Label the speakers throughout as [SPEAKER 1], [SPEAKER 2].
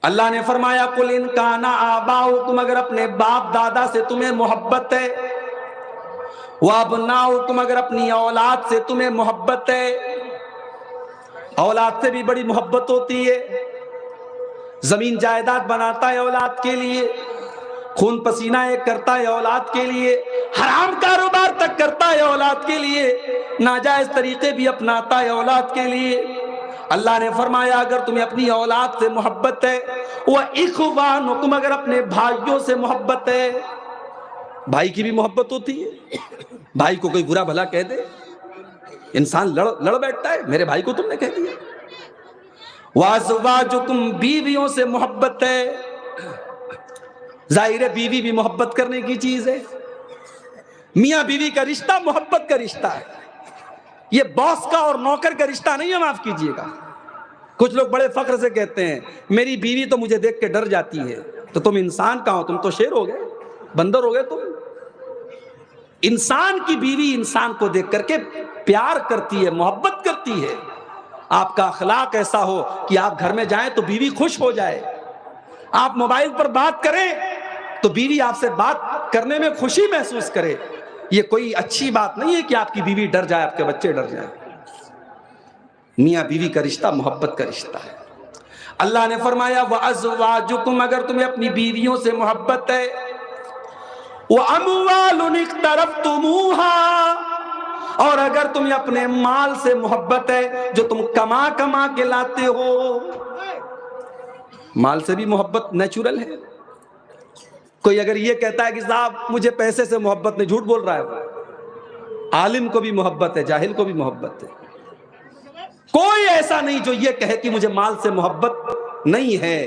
[SPEAKER 1] اللہ نے فرمایا قل ان کان آباؤکم، اگر اپنے باپ دادا سے تمہیں محبت ہے، وابناؤکم، اگر اپنی اولاد سے تمہیں محبت ہے، اولاد سے بھی بڑی محبت ہوتی ہے، زمین جائیداد بناتا ہے اولاد کے لیے، خون پسینہ ایک کرتا ہے اولاد کے لیے، حرام کاروبار تک کرتا ہے اولاد کے لیے، ناجائز طریقے بھی اپناتا ہے اولاد کے لیے۔ اللہ نے فرمایا اگر تمہیں اپنی اولاد سے محبت ہے، وَإِخْوَانُكُمْ، اگر اپنے بھائیوں سے محبت ہے، بھائی کی بھی محبت ہوتی ہے، بھائی کو کوئی برا بھلا کہہ دے انسان لڑ بیٹھتا ہے، میرے بھائی کو تم نے کہہ دیا۔ وَأَزْوَاجُكُمْ، بیویوں سے محبت ہے، ظاہر ہے بیوی بھی محبت کرنے کی چیز ہے، میاں بیوی کا رشتہ محبت کا رشتہ ہے، یہ باس کا اور نوکر کا رشتہ نہیں ہے، معاف کیجئے گا۔ کچھ لوگ بڑے فخر سے کہتے ہیں میری بیوی تو مجھے دیکھ کے ڈر جاتی ہے، تو تم انسان کہاں ہو؟ تم تو شیر ہو گئے، بندر ہو گئے تم۔ انسان کی بیوی انسان کو دیکھ کر کے پیار کرتی ہے، محبت کرتی ہے۔ آپ کا اخلاق ایسا ہو کہ آپ گھر میں جائیں تو بیوی خوش ہو جائے، آپ موبائل پر بات کریں تو بیوی آپ سے بات کرنے میں خوشی محسوس کرے۔ یہ کوئی اچھی بات نہیں ہے کہ آپ کی بیوی ڈر جائے، آپ کے بچے ڈر جائیں۔ میاں بیوی کا رشتہ محبت کا رشتہ ہے۔ اللہ نے فرمایا وَأَزْوَاجُكُمْ، اگر تمہیں اپنی بیویوں سے محبت ہے، وَأَمْوَالٌ اقْتَرَفْتُمُوهَا، اور اگر تمہیں اپنے مال سے محبت ہے جو تم کما کما کے لاتے ہو، مال سے بھی محبت نیچرل ہے۔ کوئی اگر یہ کہتا ہے کہ صاحب مجھے پیسے سے محبت نہیں، جھوٹ بول رہا ہے۔ عالم کو بھی محبت ہے، جاہل کو بھی محبت ہے۔ کوئی ایسا نہیں جو یہ کہے کہ مجھے مال سے محبت نہیں ہے۔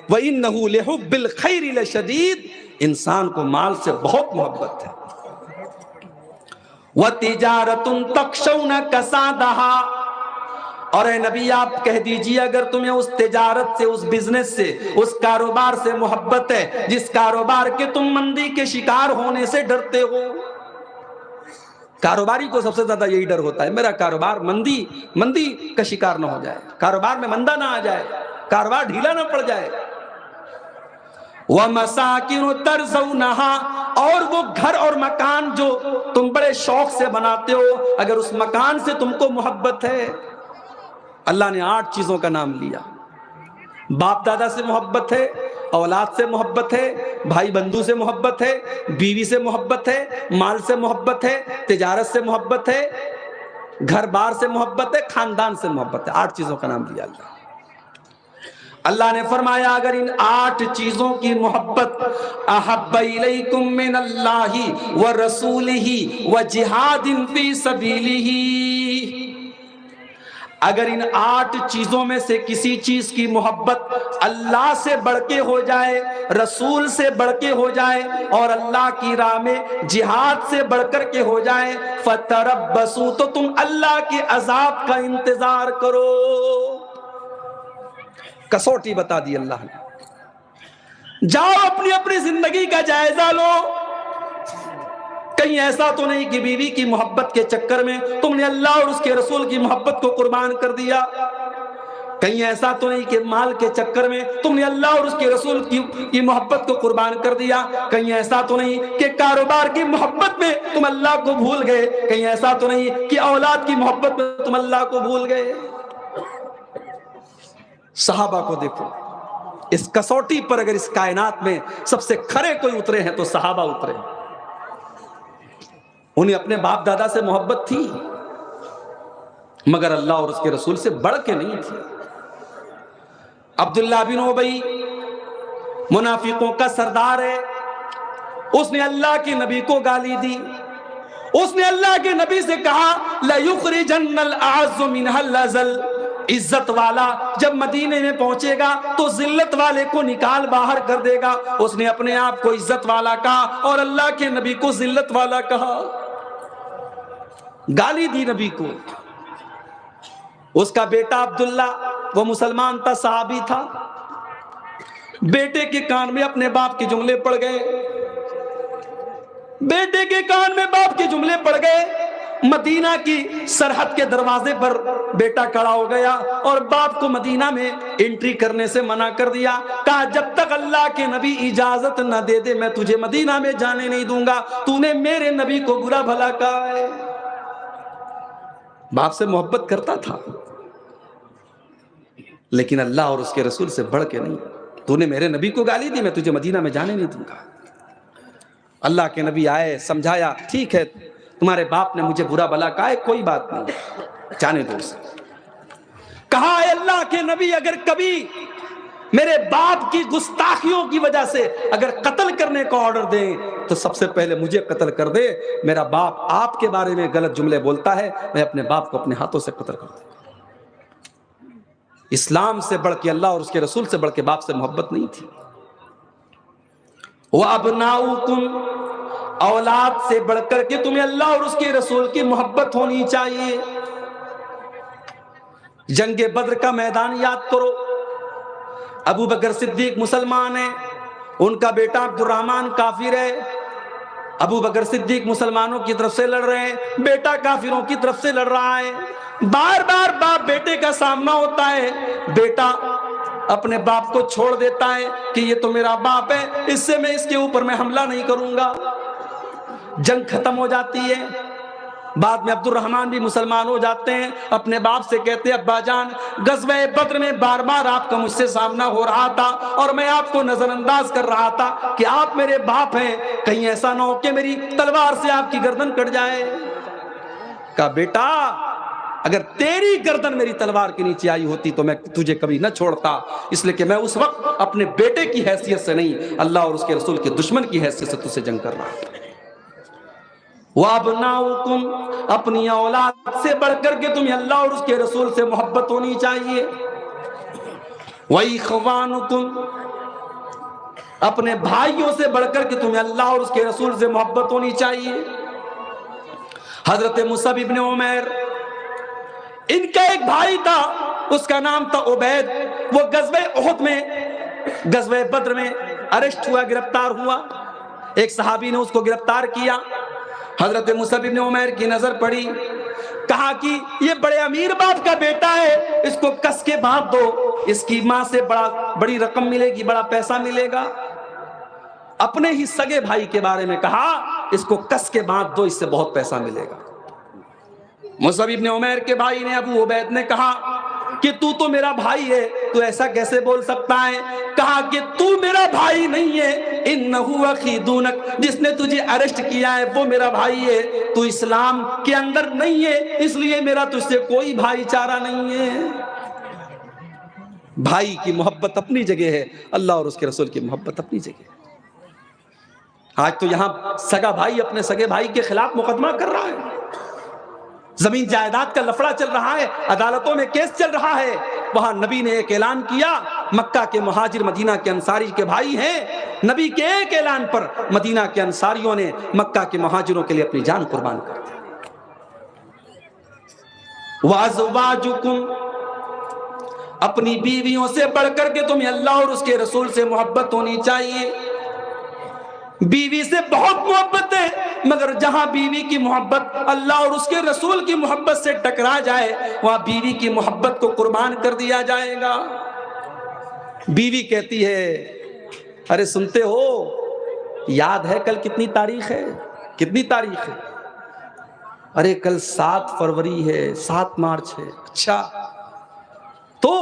[SPEAKER 1] وَإِنَّهُ لِحُبِّ الْخَيْرِ لَشَدِيدٌ، انسان کو مال سے بہت محبت ہے۔ وَتِجَارَةٌ تَخْشَوْنَ كَسَادَهَا، اور اے نبی آپ کہہ دیجئے اگر تمہیں اس تجارت سے، اس بزنس سے، اس کاروبار سے محبت ہے جس کاروبار کے تم مندی کے شکار ہونے سے ڈرتے ہو۔ کاروباری کو سب سے زیادہ یہی ڈر ہوتا ہے میرا کاروبار مندی کا شکار نہ ہو جائے، کاروبار میں مندہ نہ آ جائے، کاروبار ڈھیلا نہ پڑ جائے۔ وَمَسَاكِنُ تَرْضَوْنَهَا، اور وہ گھر اور مکان جو تم بڑے شوق سے بناتے ہو، اگر اس مکان سے تم کو محبت ہے۔ اللہ نے 8 چیزوں کا نام لیا۔ باپ دادا سے محبت ہے، اولاد سے محبت ہے، بھائی بندو سے محبت ہے، بیوی سے محبت ہے، مال سے محبت ہے، تجارت سے محبت ہے، گھر بار سے محبت ہے، خاندان سے محبت ہے۔ 8 چیزوں کا نام دیا اللہ۔ اللہ نے فرمایا اگر ان 8 چیزوں کی محبت احب الیکم من اللہ ورسولہ وجہاد فی سبیلہ، اگر ان 8 چیزوں میں سے کسی چیز کی محبت اللہ سے بڑھ کے ہو جائے، رسول سے بڑھ کے ہو جائے، اور اللہ کی راہ میں جہاد سے بڑھ کر کے ہو جائے، فتربصوا، تو تم اللہ کے عذاب کا انتظار کرو۔ کسوٹی بتا دی اللہ نے۔ جاؤ اپنی اپنی زندگی کا جائزہ لو، کہیں ایسا تو نہیں کہ بیوی کی محبت کے چکر میں تم نے اللہ اور اس کے رسول کی محبت کو قربان کر دیا، کہیں ایسا تو نہیں کہ مال کے چکر میں تم نے اللہ اور اس کے رسول کی محبت کو قربان کر دیا، کہیں ایسا تو نہیں کہ کاروبار کی محبت میں تم اللہ کو بھول گئے، کہیں ایسا تو نہیں کہ اولاد کی محبت میں تم اللہ کو بھول گئے۔ صحابہ کو دیکھو، اس کسوٹی پر اگر اس کائنات میں سب سے کھرے کوئی اترے ہیں تو صحابہ اترے۔ انہیں اپنے باپ دادا سے محبت تھی مگر اللہ اور اس کے رسول سے بڑھ کے نہیں تھی۔ عبداللہ بن ابی منافقوں کا سردار ہے، اس نے اللہ کے نبی کو گالی دی، اس نے اللہ کے نبی سے کہا لَيُخْرِجَنَّ الْأَعَزُّ مِنْهَا الْأَذَلَّ، عزت والا جب مدینے میں پہنچے گا تو ذلت والے کو نکال باہر کر دے گا۔ اس نے اپنے آپ کو عزت والا کہا اور اللہ کے نبی کو ذلت والا کہا، گالی دی نبی کو۔ اس کا بیٹا عبداللہ وہ مسلمان تھا، صحابی تھا، بیٹے کے کان میں اپنے باپ کے جملے پڑ گئے، بیٹے کے کان میں باپ کے جملے پڑ گئے، مدینہ کی سرحد کے دروازے پر بیٹا کھڑا ہو گیا اور باپ کو مدینہ میں انٹری کرنے سے منع کر دیا. کہا جب تک اللہ کے نبی اجازت نہ دے دے میں تجھے مدینہ میں جانے نہیں دوں گا. تو نے میرے نبی کو برا بھلا کہا ہے. باپ سے محبت کرتا تھا لیکن اللہ اور اس کے رسول سے بڑھ کے نہیں. تو نے میرے نبی کو گالی دی, میں تجھے مدینہ میں جانے نہیں دوں گا. اللہ کے نبی آئے, سمجھایا, ٹھیک ہے تمہارے باپ نے مجھے برا بھلا کہا ہے, کوئی بات نہیں, جانے دو اسے. کہا اے اللہ کے نبی اگر کبھی میرے باپ کی گستاخیوں کی وجہ سے اگر قتل کرنے کا آرڈر دیں تو سب سے پہلے مجھے قتل کر دے. میرا باپ آپ کے بارے میں غلط جملے بولتا ہے, میں اپنے باپ کو اپنے ہاتھوں سے قتل کر دوں. اسلام سے بڑھ کے, اللہ اور اس کے رسول سے بڑھ کے باپ سے محبت نہیں تھی. وَأَبْنَاؤُكُمْ, اولاد سے بڑھ کر کے تمہیں اللہ اور اس کے رسول کی محبت ہونی چاہیے. جنگ بدر کا میدان یاد کرو. ابو بکر صدیق مسلمان ہے, ان کا بیٹا عبد الرحمن کافر ہے. ابو بکر صدیق مسلمانوں کی طرف سے لڑ رہے ہیں, بیٹا کافروں کی طرف سے لڑ رہا ہے. بار بار باپ بیٹے کا سامنا ہوتا ہے, بیٹا اپنے باپ کو چھوڑ دیتا ہے کہ یہ تو میرا باپ ہے, اس سے میں اس کے اوپر میں حملہ نہیں کروں گا. جنگ ختم ہو جاتی ہے. بعد میں عبد الرحمن بھی مسلمان ہو جاتے ہیں, اپنے باپ سے کہتے ہیں ابا جان غزوہ بدر میں بار بار آپ کا مجھ سے سامنا ہو رہا تھا اور میں آپ کو نظر انداز کر رہا تھا کہ آپ میرے باپ ہیں, کہیں ایسا نہ ہو کہ میری تلوار سے آپ کی گردن کٹ جائے. کہا بیٹا اگر تیری گردن میری تلوار کے نیچے آئی ہوتی تو میں تجھے کبھی نہ چھوڑتا, اس لیے کہ میں اس وقت اپنے بیٹے کی حیثیت سے نہیں, اللہ اور اس کے رسول کے دشمن کی حیثیت سے تجھ سے جنگ کر رہا ہوں. وَأَبْنَاؤُكُمْ, اپنی اولاد سے بڑھ کر کے تمہیں اللہ اور اس کے رسول سے محبت ہونی چاہیے. وَإِخْوَانُكُمْ, اپنے بھائیوں سے بڑھ کر کے تمہیں اللہ اور اس کے رسول سے محبت ہونی چاہیے. حضرت مصعب ابن عمیر, ان کا ایک بھائی تھا, اس کا نام تھا عبید. وہ غزوہ احد میں, غزوہ بدر میں اریسٹ ہوا, گرفتار ہوا. ایک صحابی نے اس کو گرفتار کیا. حضرت مصعب ابن عمیر کی نظر پڑی, کہا کہ یہ بڑے امیر باپ کا بیٹا ہے, اس کو کس کے باندھ دو, اس کی ماں سے بڑی رقم ملے گی, بڑا پیسہ ملے گا. اپنے ہی سگے بھائی کے بارے میں کہا اس کو کس کے باندھ دو, اس سے بہت پیسہ ملے گا. مصعب ابن عمیر کے بھائی نے, ابو عبید نے کہا کہ تو میرا بھائی ہے, تو ایسا کیسے بول سکتا ہے؟ کہا کہ تو میرا بھائی نہیں ہے, انہو اخی دونک, جس نے تجھے اریسٹ کیا ہے وہ میرا بھائی ہے, تو اسلام کے اندر نہیں ہے, اس لیے میرا تجھ سے کوئی بھائی چارہ نہیں ہے. بھائی کی محبت اپنی جگہ ہے, اللہ اور اس کے رسول کی محبت اپنی جگہ ہے. آج تو یہاں سگا بھائی اپنے سگے بھائی کے خلاف مقدمہ کر رہا ہے, زمین جائیداد کا لفڑا چل رہا ہے, عدالتوں میں کیس چل رہا ہے. وہاں نبی نے ایک اعلان کیا, مکہ کے مہاجر مدینہ کے انصاری کے بھائی ہیں. نبی کے ایک اعلان پر مدینہ کے انصاریوں نے مکہ کے مہاجروں کے لیے اپنی جان قربان کر دی. وَأَزْوَاجُكُمْ, اپنی بیویوں سے بڑھ کر کے تمہیں اللہ اور اس کے رسول سے محبت ہونی چاہیے. بیوی سے بہت محبت ہے, مگر جہاں بیوی کی محبت اللہ اور اس کے رسول کی محبت سے ٹکرا جائے وہاں بیوی کی محبت کو قربان کر دیا جائے گا. بیوی کہتی ہے ارے سنتے ہو, یاد ہے کل کتنی تاریخ ہے, کتنی تاریخ ہے؟ ارے کل 7 فروری ہے, 7 مارچ ہے. اچھا تو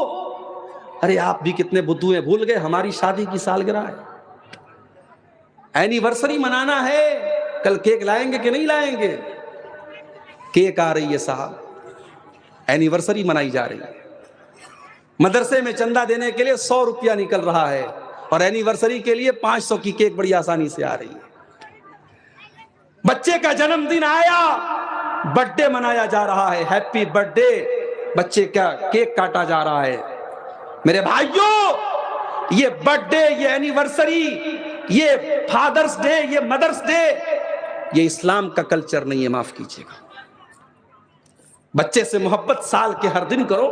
[SPEAKER 1] ارے آپ بھی کتنے بدھو ہیں, بھول گئے ہماری شادی کی سالگرہ ہے, اینیورسری منانا ہے, کل کیک لائیں گے کہ نہیں لائیں گے؟ کیک آ رہی ہے صاحب, اینیورسری منائی جا رہی ہے. مدرسے میں چندہ دینے کے لیے 100 روپیہ نکل رہا ہے اور اینیورسری کے لیے 500 کی کیک بڑی آسانی سے آ رہی ہے. بچے کا جنم دن آیا, برتھ ڈے منایا جا رہا ہے, ہیپی برتھ ڈے, بچے کا کیک کاٹا جا رہا ہے. میرے بھائیوں, یہ برتھ ڈے, یہ اینیورسری, یہ فادرز ڈے, یہ مدرز ڈے, یہ اسلام کا کلچر نہیں ہے, معاف کیجیے گا. بچے سے محبت سال کے ہر دن کرو,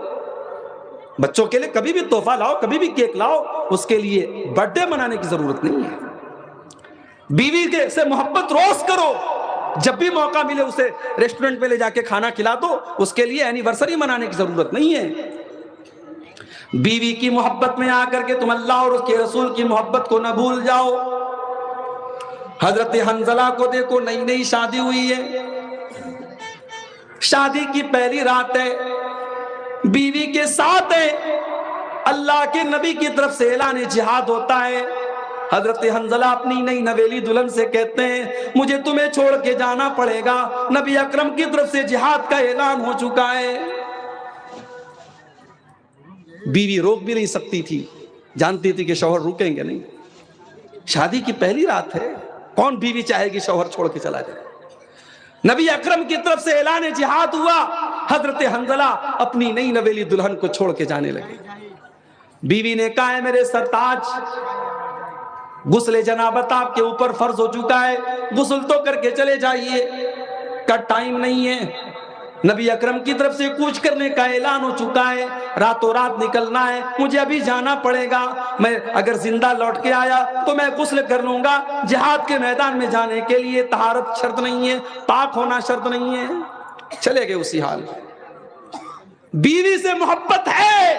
[SPEAKER 1] بچوں کے لیے کبھی بھی تحفہ لاؤ, کبھی بھی کیک لاؤ, اس کے لیے برتھ ڈے منانے کی ضرورت نہیں ہے. بیوی سے محبت روز کرو, جب بھی موقع ملے اسے ریسٹورنٹ پہ لے جا کے کھانا کھلا دو، اس کے لیے اینیورسری منانے کی ضرورت نہیں ہے۔ بیوی کی محبت میں آ کر کے تم اللہ اور اس کے رسول کی محبت کو نہ بھول جاؤ۔ حضرت حنظلہ کو دیکھو، نئی نئی شادی ہوئی ہے، شادی کی پہلی رات ہے، بیوی کے ساتھ ہے، اللہ کے نبی کی طرف سے اعلان جہاد ہوتا ہے۔ حضرت حنظلہ اپنی نئی نویلی دلہن سے کہتے ہیں مجھے تمہیں چھوڑ کے جانا پڑے گا، نبی اکرم کی طرف سے جہاد کا اعلان ہو چکا ہے۔ بیوی روک بھی نہیں سکتی تھی، جانتی تھی کہ شوہر روکیں گے نہیں، شادی کی پہلی رات ہے، کون بیوی چاہے گی شوہر چھوڑ کے چلا جائے؟ نبی اکرم کی طرف سے اعلان جہاد ہوا، حضرت حنظلہ اپنی نئی نویلی دلہن کو چھوڑ کے جانے لگے۔ بیوی نے کہا ہے میرے سرتاج، غسل جنابت آپ کے اوپر فرض ہو چکا ہے، غسل تو کر کے چلے جائیے، کا ٹائم نہیں ہے، نبی اکرم کی طرف سے کوچ کرنے کا اعلان ہو چکا ہے، راتوں رات نکلنا ہے، مجھے ابھی جانا پڑے گا، میں اگر زندہ لوٹ کے آیا تو میں غسل کر لوں گا، جہاد کے میدان میں جانے کے لیے طہارت شرط نہیں ہے، پاک ہونا شرط نہیں ہے۔ چلے گئے اسی حال میں۔ بیوی سے محبت ہے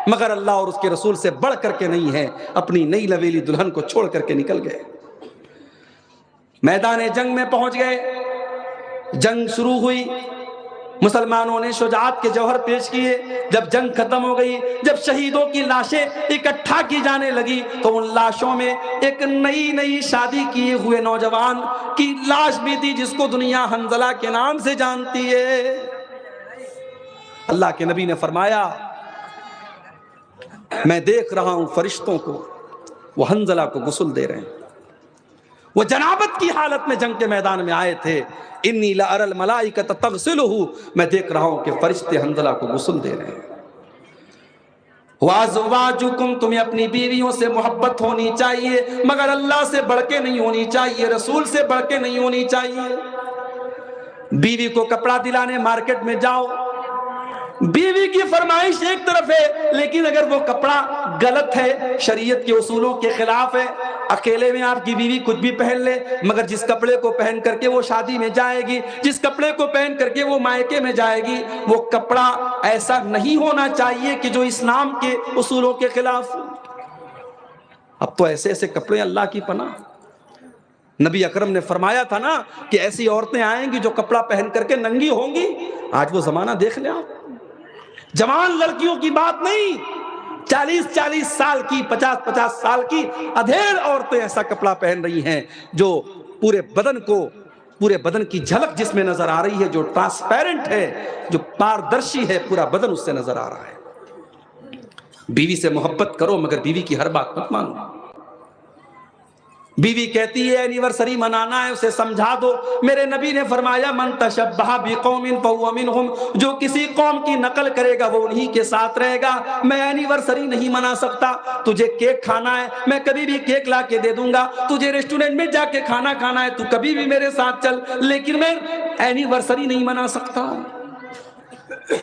[SPEAKER 1] مگر اللہ اور اس کے رسول سے بڑھ کر کے نہیں ہے، اپنی نئی نویلی دلہن کو چھوڑ کر کے نکل گئے، میدان جنگ میں پہنچ گئے۔ جنگ شروع ہوئی، مسلمانوں نے شجاعت کے جوہر پیش کیے، جب جنگ ختم ہو گئی، جب شہیدوں کی لاشیں اکٹھا کی جانے لگی تو ان لاشوں میں ایک نئی شادی کیے ہوئے نوجوان کی لاش بھی تھی جس کو دنیا حنظلہ کے نام سے جانتی ہے۔ اللہ کے نبی نے فرمایا میں دیکھ رہا ہوں فرشتوں کو، وہ حنظلہ کو غسل دے رہے ہیں، وہ جنابت کی حالت میں جنگ کے میدان میں آئے تھے۔ انی لأری الملائکۃ تغسلہ، میں دیکھ رہا ہوں کہ فرشتے حنظلہ کو غسل دے رہے ہیں۔ وازواجکم، تمہیں اپنی بیویوں سے محبت ہونی چاہیے مگر اللہ سے بڑھ کے نہیں ہونی چاہیے، رسول سے بڑھ کے نہیں ہونی چاہیے۔ بیوی کو کپڑا دلانے مارکیٹ میں جاؤ، بیوی کی فرمائش ایک طرف ہے لیکن اگر وہ کپڑا غلط ہے، شریعت کے اصولوں کے خلاف ہے، اکیلے میں آپ کی بیوی کچھ بھی پہن لے مگر جس کپڑے کو پہن کر کے وہ شادی میں جائے گی، جس کپڑے کو پہن کر کے وہ مائکے میں جائے گی، وہ کپڑا ایسا نہیں ہونا چاہیے کہ جو اسلام کے اصولوں کے خلاف۔ اب تو ایسے ایسے کپڑے اللہ کی پناہ، نبی اکرم نے فرمایا تھا نا کہ ایسی عورتیں آئیں گی جو کپڑا پہن کر کے ننگی ہوں گی۔ آج وہ زمانہ دیکھ لیں آپ، جوان لڑکیوں کی بات نہیں، 40 سال کی، 50 سال کی ادھیڑ عورتیں ایسا کپڑا پہن رہی ہیں جو پورے بدن کی جھلک جس میں نظر آ رہی ہے، جو ٹرانسپیرنٹ ہے، جو پاردرشی ہے، پورا بدن اس سے نظر آ رہا ہے۔ بیوی سے محبت کرو مگر بیوی کی ہر بات مت مانو۔ بیوی کہتی ہے اینیورسری منانا ہے، اسے سمجھا دو، میرے نبی نے فرمایا من تشبہ بقوم فہو منہم، جو کسی قوم کی نقل کرے گا وہ انہی کے ساتھ رہے گا۔ میں اینیورسری نہیں منا سکتا، تجھے کیک کھانا ہے میں کبھی بھی کیک لا کے دے دوں گا، تجھے ریسٹورنٹ میں جا کے کھانا کھانا ہے تو کبھی بھی میرے ساتھ چل، لیکن میں اینیورسری نہیں منا سکتا۔